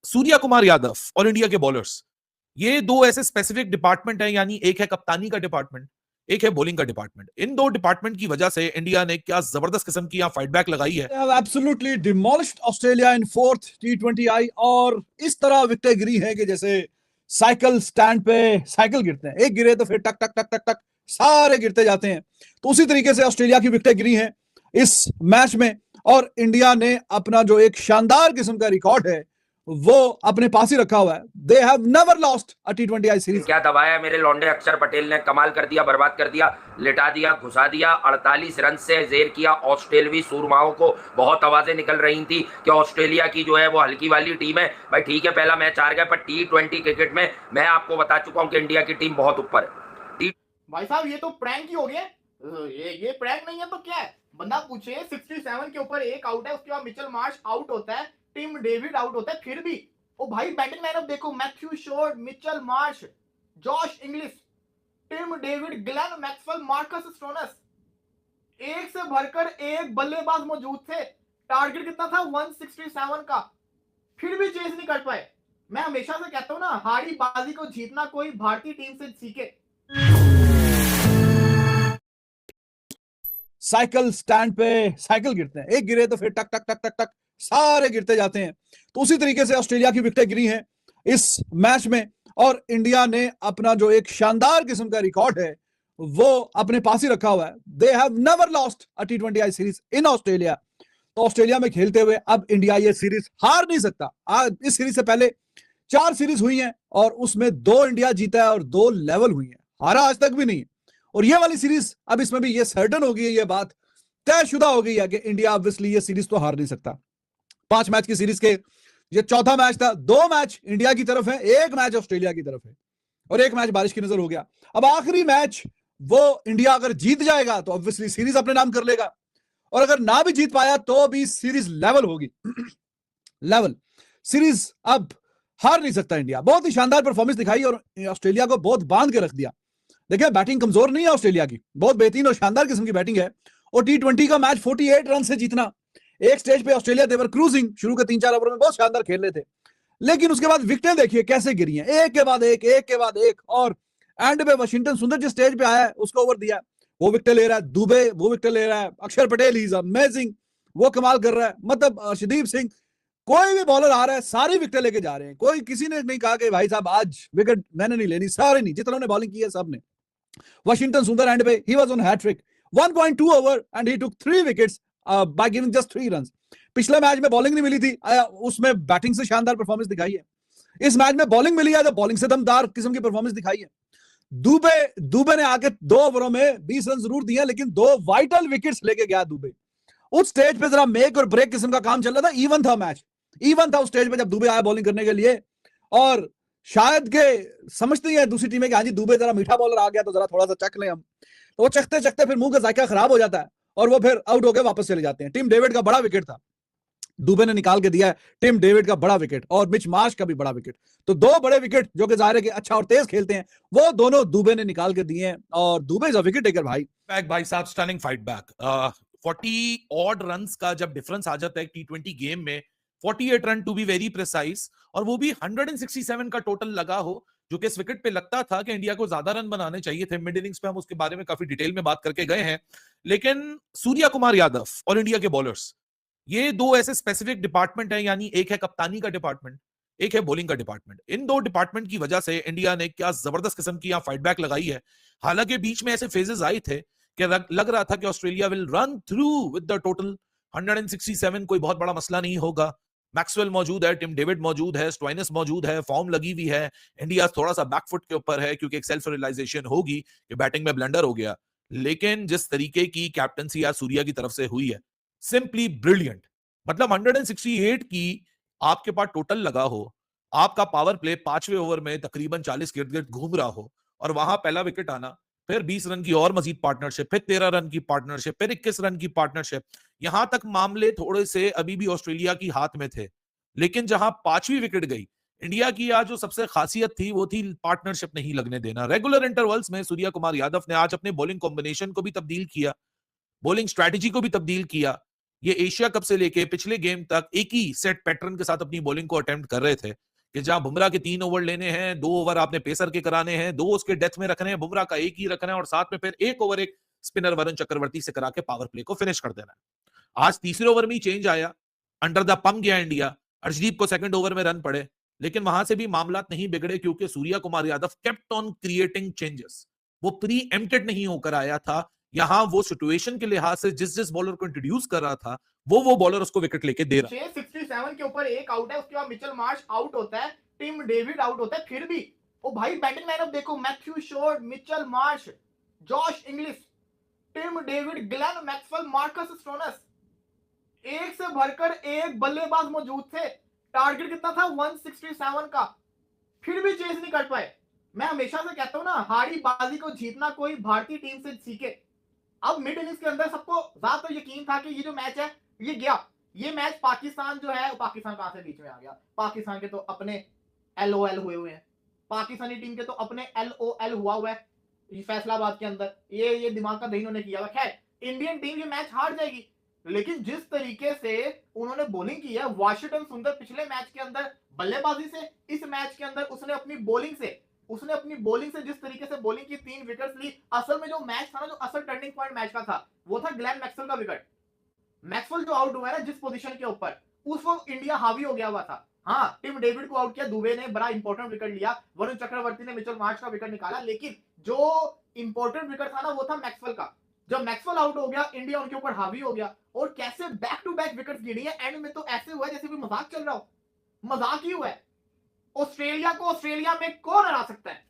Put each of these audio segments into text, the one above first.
सूर्या कुमार यादव और इंडिया के बॉलर्स, ये दो ऐसे स्पेसिफिक डिपार्टमेंट हैं, यानी एक है कप्तानी का डिपार्टमेंट, एक है बॉलिंग का डिपार्टमेंट। इन दो डिपार्टमेंट की वजह से इंडिया ने क्या जबरदस्त किस्म की यहां फाइट बैक लगाई है। They have absolutely demolished Australia in fourth T20I और इस तरह विकेटें गिरी हैं कि जैसे साइकिल स्टैंड पे साइकिल गिरते हैं, एक गिरे तो फिर टक टक टक टक टक सारे गिरते जाते हैं। तो उसी तरीके से ऑस्ट्रेलिया की विकेटें गिरी हैं इस मैच में और इंडिया ने अपना जो एक शानदार किस्म का रिकॉर्ड है वो अपने पास ही रखा हुआ है। They have never lost a T20I series. क्या दबाया मेरे लौंडे अक्षर पटेल ने, कमाल कर दिया, बर्बाद कर दिया, लिटा दिया, घुसा दिया। 48 रन से जेर किया ऑस्ट्रेलवी सूरमाओं को। बहुत आवाजें निकल रही थी कि ऑस्ट्रेलिया की जो है वो हल्की वाली टीम है। भाई ठीक है, पहला मैच हार गए, पर T20 क्रिकेट में मैं आपको बता चुका हूं कि इंडिया की टीम बहुत ऊपर है। भाई साहब ये तो प्रैंक ही हो गया। ये प्रैंक नहीं है तो क्या है? बंदा पूछे 67 के ऊपर एक आउट है, उसके बाद मिचेल मार्श आउट होता है, टिम डेविड आउट होता है, फिर भी ओ भाई बैटिंग लाइनअप देखो, Matthew Short, Mitchell Marsh, Josh Inglis, Tim David, Glenn Maxwell, Marcus Stoinis, एक से भरकर एक बल्लेबाज मौजूद थे। टारगेट कितना था? 167 का, फिर भी चेस नहीं कर पाए। मैं हमेशा से कहता हूं ना, हारी बाजी को जीतना कोई भारतीय टीम से सीखे। साइकिल स्टैंड पे साइकिल गिरते हैं, एक गिरे तो फिर टक टक टक टक टक सारे गिरते जाते हैं। तो उसी तरीके से ऑस्ट्रेलिया की विकेटें गिरी हैं इस मैच में और इंडिया ने अपना जो एक शानदार किस्म का रिकॉर्ड है वो अपने पास ही रखा हुआ है। They have never lost a T20I series in Australia. तो ऑस्ट्रेलिया में खेलते हुए अब इंडिया ये सीरीज हार नहीं सकता। इस सीरीज से पहले 4 सीरीज हुई हैं और उसमें 2 इंडिया जीता है और 2 लेवल हुई हैं, हारा आज तक भी नहीं है। और ये वाली सीरीज अब इसमें भी ये सर्टन हो गई है, ये बात तयशुदा हो गई है कि इंडिया ऑब्वियसली ये सीरीज तो हार नहीं सकता। 5 मैच की सीरीज के ये चौथा मैच था। 2 मैच इंडिया की तरफ है, 1 मैच ऑस्ट्रेलिया की तरफ है और 1 मैच बारिश की नजर हो गया। अब आखिरी मैच वो इंडिया अगर जीत जाएगा तो ऑब्वियसली सीरीज अपने नाम कर लेगा और अगर ना भी जीत पाया तो भी सीरीज लेवल होगी। लेवल सीरीज अब हार नहीं सकता इंडिया। बहुत ही शानदार परफॉर्मेंस दिखाई और ऑस्ट्रेलिया को बहुत बांध के रख दिया। देखिए बैटिंग कमजोर नहीं है ऑस्ट्रेलिया की, बहुत बेहतरीन और शानदार किस्म की बैटिंग है। और T20 का मैच 48 रन से जीतना, एक स्टेज पे ऑस्ट्रेलिया देवर क्रूजिंग, शुरू के 3-4 ओवर में बहुत शानदार खेल रहे थे, लेकिन उसके बाद विकेटें देखिए कैसे गिरी हैं, एक के बाद एक, एक के बाद एक। और एंड पे वाशिंगटन सुंदर जिस स्टेज पे आया है उसको ओवर दिया, वो विकेट ले रहा है। दुबे वो विकेट ले रहा है। अक्षर पटेल ही इज अमेजिंग, वो कमाल कर रहा है। मतलब अर्शदीप सिंह, कोई भी बॉलर आ रहा है सारी विकेटें लेके जा रहे हैं। कोई किसी ने नहीं कहा कि भाई साहब आज विकेट मैंने नहीं लेनी, सारे नहीं, जितनों ने बॉलिंग की है सब ने। Washington Sundar एंड पे he was on hat trick, 1.2 over and he took 3 wickets by giving just 3 runs. पिछले मैच में बॉलिंग नहीं मिली थी, उसमें बैटिंग से शानदार परफॉर्मेंस दिखाई है। इस मैच में बॉलिंग मिली है तो बॉलिंग से दमदार किस्म की परफॉर्मेंस दिखाई है। दुबे ने आके 2 ओवरों में 20 रन जरूर दिए लेकिन 2 वाइटल विकेट्स लेके गया दुबे। उस स्टेज पे जरा मेक और ब्रेक किस्म का काम चल रहा था, इवन था मैच, इवन था उस स्टेज पे जब दुबे आया बॉलिंग करने के लिए। और शायद के समझते हैं दूसरी टीमें कि हाँ जी दुबे जरा मीठा बॉलर आ गया तो जरा थोड़ा सा चख लें हम, तो वो चखते चखते फिर मुंह का जायका खराब हो जाता है और वो फिर आउट होकर वापस चले जाते हैं। टिम डेविड का बड़ा विकेट था, दुबे ने निकाल के दिया है। टिम डेविड का बड़ा विकेट और मिच मार्श का भी बड़ा विकेट, तो 2 बड़े विकेट जो कि जाहिर है कि अच्छा और तेज खेलते हैं, वो दोनों दुबे ने निकाल के दिए हैं और Dubey is a wicket taker. भाई साहब stunning fight back. 40 odd runs का जब डिफरेंस आ जाता है T20 गेम में, 48 run to be very precise, और वो भी 167 का टोटल लगा हो, जो कि इस विकेट पे लगता था कि इंडिया को ज्यादा रन बनाने चाहिए थे। मिड इनिंग्स पे हम उसके बारे में काफी डिटेल में बात करके गए हैं, लेकिन सूर्या कुमार यादव और इंडिया के बॉलर्स, ये दो ऐसे स्पेसिफिक डिपार्टमेंट हैं, यानी एक है कप्तानी का डिपार्टमेंट, एक है बॉलिंग का डिपार्टमेंट। इन दो डिपार्टमेंट की वजह से इंडिया ने क्या जबरदस्त किस्म की यहां फाइट बैक लगाई है। हालांकि बीच में ऐसे फेजेस आए थे कि लग रहा था कि Australia will run through with the total 167, कोई बहुत बड़ा मसला नहीं होगा। मैक्सवेल मौजूद है, टिम डेविड मौजूद है, स्टोइनिस मौजूद है, फॉर्म लगी हुई है। इंडिया थोड़ा सा बैकफुट के ऊपर है क्योंकि एक सेल्फ रियलाइजेशन होगी कि बैटिंग में ब्लंडर हो गया, लेकिन जिस तरीके की कैप्टनसी आज सूर्या की तरफ से हुई है, सिंपली ब्रिलियंट। मतलब 168 की आपके पास टोटल लगा हो, आपका पावर प्ले 5वें ओवर में तकरीबन 40 गिर्द गिर्द घूम रहा हो और वहां पहला विकेट आना, फिर 20 रन की और मजीद पार्टनरशिप, फिर 13 रन की पार्टनरशिप, फिर 21 रन की पार्टनरशिप। यहां तक मामले थोड़े से अभी भी ऑस्ट्रेलिया की हाथ में थे, लेकिन जहां 5वीं विकेट गई, इंडिया की आज जो सबसे खासियत थी वो थी पार्टनरशिप नहीं लगने देना। रेगुलर इंटरवल्स में सूर्या कुमार यादव ने आज अपने बॉलिंग कॉम्बिनेशन को भी तब्दील किया, बॉलिंग स्ट्रैटेजी को भी तब्दील किया, ये एशिया कप से लेके पिछले गेम तक एक ही सेट पैटर्न के साथ अपनी बॉलिंग को अटेम्प्ट कर रहे थे कि जहां बुमराह के 3 ओवर लेने हैं, 2 ओवर आपने पेसर के कराने हैं, 2 उसके डेथ में रखने हैं, बुमराह का 1 ही रखना है और साथ में फिर 1 ओवर एक स्पिनर वरुण चक्रवर्ती से करा के पावर प्ले को फिनिश कर देना है। आज तीसरे ओवर में ही चेंज आया, अंडर द पंप गया इंडिया, अर्शदीप को सेकंड ओवर में रन पड़े, लेकिन वहां से भी मामला नहीं बिगड़े क्योंकि Surya Kumar Yadav kept on creating changes. वो प्री एम्प्टेड नहीं होकर आया था, यहां वो सिचुएशन के लिहाज से जिस बॉलर को इंट्रोड्यूस कर रहा था वो बॉलर उसको विकेट लेके दे रहा। 667 के ऊपर एक आउट है, उसके बाद मिचेल मार्श आउट होता है, टिम डेविड आउट होता है, फिर भी ओ भाई बैटिंग लाइनअप देखो, Matthew Short, Mitchell Marsh, Josh Inglis, Tim David, Glenn Maxwell, Marcus Stoinis, एक से भरकर एक बल्लेबाज मौजूद थे। टारगेट कितना था 167 का, फिर भी चेस नहीं कर पाए। मैं हमेशा से कहता हूं ना, हारी बाजी को जीतना कोई भारतीय टीम से सीखे। अब मिड इनिंग्स के अंदर सबको ज्यादा यकीन था कि ये जो मैच है ये गया, ये मैच पाकिस्तान जो है, पाकिस्तान कहां से बीच में आ गया, पाकिस्तान के तो अपने LOL हुए हैं, पाकिस्तानी टीम के तो अपने LOL हुआ है फैसलाबाद के अंदर, ये दिमाग का दही इन्होंने किया। खैर इंडियन टीम ये मैच हार जाएगी, लेकिन जिस तरीके से उन्होंने बॉलिंग की है, वाशिंगटन सुंदर पिछले मैच के अंदर बल्लेबाजी से, इस मैच के अंदर उसने अपनी बॉलिंग से जिस तरीके से बॉलिंग की 3 विकेट्स ली। असल में जो मैच था ना, जो असल टर्निंग पॉइंट मैच का था, वो था ग्लेन मैक्सवेल का विकेट। मैक्सवेल जो आउट हुआ है ना जिस पोजीशन के ऊपर, उस वक्त इंडिया हावी हो गया हुआ था। हाँ, टिम डेविड को आउट किया, दुबे ने बड़ा इंपॉर्टेंट विकेट लिया, वरुण चक्रवर्ती ने मिचेल मार्श का विकेट निकाला, लेकिन जो इंपॉर्टेंट विकेट था ना वो था मैक्सवेल का। जब मैक्सवेल आउट हो गया, इंडिया उनके ऊपर हावी हो गया, और कैसे बैक टू बैक विकेट्स गिरी है। एंड में तो ऐसे हुआ जैसे भी मजाक चल रहा हो, मजाक ही हुआ है। ऑस्ट्रेलिया को ऑस्ट्रेलिया में कौन हरा सकता है?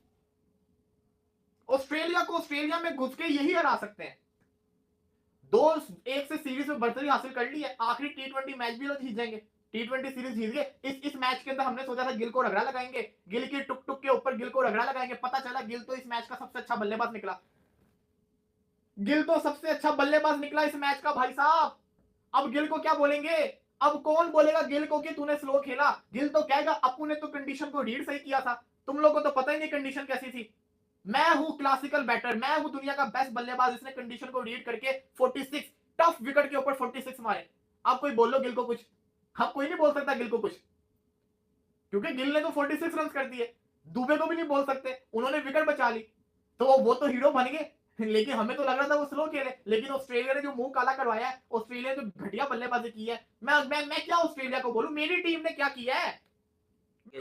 ऑस्ट्रेलिया को ऑस्ट्रेलिया में घुस के यही हरा सकते हैं। 2-1 से सीरीज में बढ़तरी हासिल कर ली है, आखिरी T20 मैच भी लोग जीत जाएंगे, T20 सीरीज जीत गए। इस मैच के अंदर हमने सोचा था गिल को रगड़ा लगाएंगे, गिल की टुक टुक के ऊपर गिल को रगड़ा लगाएंगे, पता चला गिल तो इस मैच का सबसे अच्छा बल्लेबाज निकला, गिल तो सबसे अच्छा बल्लेबाज निकला इस मैच का भाई साहब। अब गिल को क्या बोलेंगे? अब कौन बोलेगा गिल को कि तूने स्लो खेला? गिल तो कहेगा अपू ने तो कंडीशन को रीड सही किया था, तुम लोगों को तो पता ही नहीं कंडीशन कैसी थी। मैं हूं क्लासिकल बैटर, मैं हूं दुनिया का बेस्ट बल्लेबाज, इसने कंडीशन को रीड करके 46 टफ विकेट के ऊपर 46 मारे। आप कोई बोलो गिल को कुछ? अब कोई नहीं बोल सकता गिल को कुछ, क्योंकि गिल ने तो 46 रन कर दिए। दुबे को भी नहीं बोल सकते, उन्होंने विकेट बचा ली, तो वो तो हीरो बन गए। लेकिन हमें तो लग रहा था वो स्लो खेले, लेकिन ऑस्ट्रेलिया ने जो मुंह काला करवाया है, ऑस्ट्रेलिया ने जो घटिया बल्लेबाजी की है, मैं क्या ऑस्ट्रेलिया को बोलूं, मेरी टीम ने क्या किया है।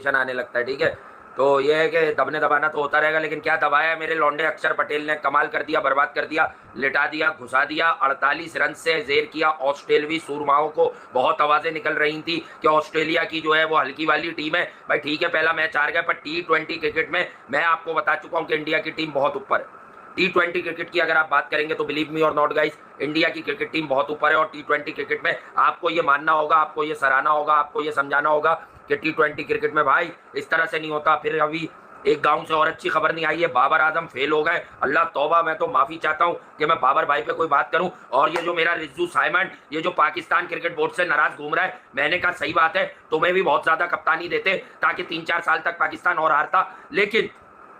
आने लगता है, ठीक है। तो ये है कि दबने दबाना तो होता रहेगा, लेकिन क्या दबाया मेरे लौंडे अक्षर पटेल ने, कमाल कर दिया, बर्बाद कर दिया, लिटा दिया, घुसा दिया, 48 रन से जेर किया ऑस्ट्रेलवी सूरमाओं को। बहुत आवाजें निकल रही थी कि ऑस्ट्रेलिया की जो है वो हल्की वाली टीम है। भाई ठीक है, पहला मैच हार गया, पर T20 क्रिकेट में मैं आपको बता चुका हूं कि इंडिया की टीम बहुत ऊपर है। T20 क्रिकेट की अगर आप बात करेंगे तो बिलीव मी और नॉट गाइस, इंडिया की क्रिकेट टीम बहुत ऊपर है। और T20 क्रिकेट में आपको ये मानना होगा, आपको ये सराहना होगा, आपको ये समझाना होगा कि T20 क्रिकेट में भाई इस तरह से नहीं होता। फिर अभी एक गांव से और अच्छी खबर नहीं आई है, बाबर आजम फेल हो गए। अल्लाह तौबा, मैं तो माफी चाहता हूं कि मैं बाबर भाई पे कोई बात करूं। और ये जो मेरा रिज्जू साइमन, ये जो पाकिस्तान क्रिकेट बोर्ड से नाराज घूम रहा है, मैंने कहा सही बात है, तुम्हें भी बहुत ज्यादा कप्तानी देते ताकि 3-4 साल तक पाकिस्तान और हारता। लेकिन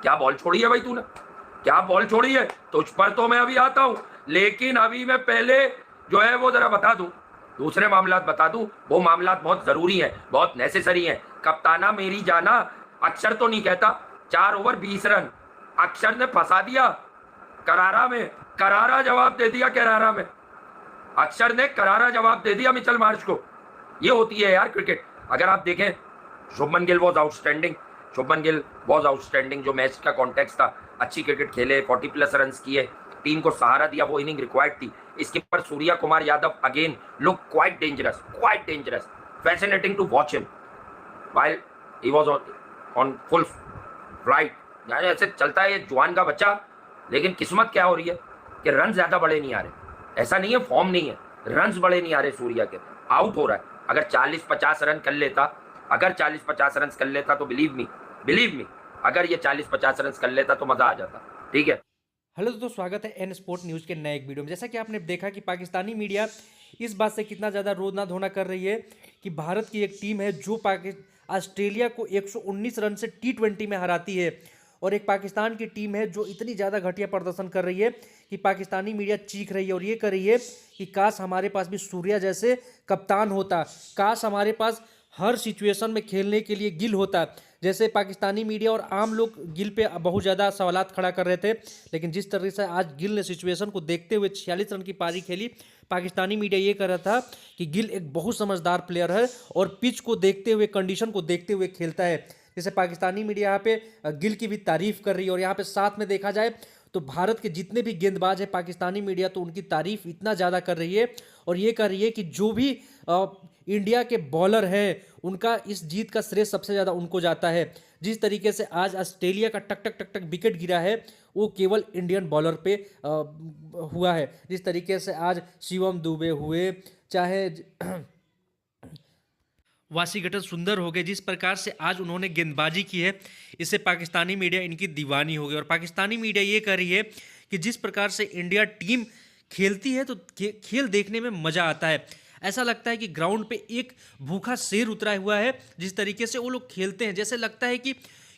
क्या बॉल छोड़ी है भाई तूने, क्या बॉल छोड़ी है? तुझ पर तो मैं अभी आता हूं, लेकिन अभी मैं पहले जो है वो जरा बता दूं, दूसरे मामलात बता दूं। वो मामलात बहुत जरूरी है, बहुत नेसेसरी है। कप्ताना मेरी जाना, अक्षर तो नहीं कहता, 4 ओवर 20 रन अक्षर ने फंसा दिया करारा में, करारा जवाब दे दिया करारा में, अक्षर ने करारा जवाब दे दिया मिचेल मार्श को। ये होती है यार क्रिकेट। अगर आप देखें, Shubman Gill was outstanding, Shubman Gill was outstanding. जो मैच का कॉन्टेक्स्ट था, अच्छी क्रिकेट खेले, 40+ रन किए, टीम को सहारा दिया, वो इनिंग रिक्वायर्ड थी। इसके ऊपर Suryakumar Yadav again look quite dangerous, fascinating to watch him while he was on full flight. यानी ऐसे चलता है ये जवान का बच्चा, लेकिन किस्मत क्या हो रही है कि रन ज्यादा बड़े नहीं आ रहे। ऐसा नहीं है फॉर्म नहीं है, रन बड़े नहीं आ रहे सूर्या के, आउट हो रहा है। अगर 40-50 रन कर लेता, अगर 40-50 रन कर लेता तो बिलीव मी, अगर ये 40-50 रन कर लेता तो मजा आ जाता। ठीक है। हेलो दोस्तों, स्वागत है एन स्पोर्ट न्यूज़ के नए एक वीडियो में। जैसा कि आपने देखा कि पाकिस्तानी मीडिया इस बात से कितना ज़्यादा रोना धोना कर रही है कि भारत की एक टीम है जो ऑस्ट्रेलिया को 119 रन से T20 में हराती है, और एक पाकिस्तान की टीम है जो इतनी ज़्यादा घटिया प्रदर्शन कर रही है कि पाकिस्तानी मीडिया चीख रही है और ये कर रही है कि काश हमारे पास भी सूर्या जैसे कप्तान होता, काश हमारे पास हर सिचुएशन में खेलने के लिए गिल होता। जैसे पाकिस्तानी मीडिया और आम लोग गिल पे बहुत ज़्यादा सवालात खड़ा कर रहे थे, लेकिन जिस तरह से आज गिल ने सिचुएशन को देखते हुए 46 रन की पारी खेली, पाकिस्तानी मीडिया ये कर रहा था कि गिल एक बहुत समझदार प्लेयर है और पिच को देखते हुए, कंडीशन को देखते हुए खेलता है। जैसे पाकिस्तानी मीडिया यहाँ पे गिल की भी तारीफ कर रही है और यहाँ पे साथ में देखा जाए तो भारत के जितने भी गेंदबाज है पाकिस्तानी मीडिया तो उनकी तारीफ इतना ज़्यादा कर रही है और ये कर रही है कि जो भी इंडिया के बॉलर हैं उनका इस जीत का श्रेय सबसे ज़्यादा उनको जाता है। जिस तरीके से आज ऑस्ट्रेलिया का टक टक टक टक विकेट गिरा है वो केवल इंडियन बॉलर पे हुआ है। जिस तरीके से आज शिवम दुबे हुए, चाहे वाशिंगटन सुंदर हो गए, जिस प्रकार से आज उन्होंने गेंदबाजी की है, इससे पाकिस्तानी मीडिया इनकी दीवानी हो गई। और पाकिस्तानी मीडिया ये कर रही है कि जिस प्रकार से इंडिया टीम खेलती है तो खेल देखने में मज़ा आता है। ऐसा लगता है कि ग्राउंड पे एक भूखा शेर उतरा हुआ है। जिस तरीके से वो लोग खेलते हैं, जैसे लगता है कि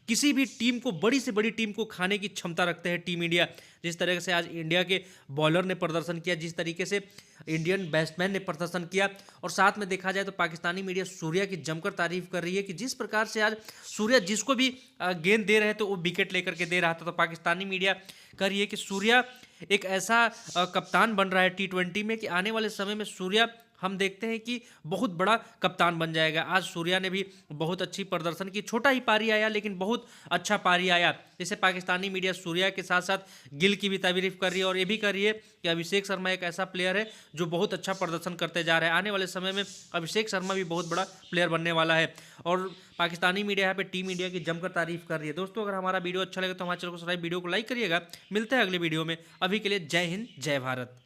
किसी भी टीम को, बड़ी से बड़ी टीम को खाने की क्षमता रखते हैं टीम इंडिया। जिस तरह से आज इंडिया के बॉलर ने प्रदर्शन किया, जिस तरीके से इंडियन बैट्समैन ने प्रदर्शन किया, और साथ में देखा जाए तो पाकिस्तानी मीडिया सूर्या की जमकर तारीफ कर रही है कि जिस प्रकार से आज सूर्या जिसको भी गेंद दे रहे थे वो विकेट लेकर के दे रहा था। तो पाकिस्तानी मीडिया कर रही है कि सूर्या एक ऐसा कप्तान बन रहा है T20 में कि आने वाले समय में सूर्या हम देखते हैं कि बहुत बड़ा कप्तान बन जाएगा। आज सूर्या ने भी बहुत अच्छी प्रदर्शन की, छोटा ही पारी आया लेकिन बहुत अच्छा पारी आया। जैसे पाकिस्तानी मीडिया सूर्या के साथ साथ गिल की भी तारीफ कर रही है और ये भी कर रही है कि अभिषेक शर्मा एक ऐसा प्लेयर है जो बहुत अच्छा प्रदर्शन करते जा रहा है। आने वाले समय में अभिषेक शर्मा भी बहुत बड़ा प्लेयर बनने वाला है और पाकिस्तानी मीडिया यहाँ पे टीम इंडिया की जमकर तारीफ कर रही है। दोस्तों, अगर हमारा वीडियो अच्छा लगे तो हमारे चैनल को सब्सक्राइब, वीडियो को लाइक करिएगा। मिलते हैं अगले वीडियो में। अभी के लिए जय हिंद, जय भारत।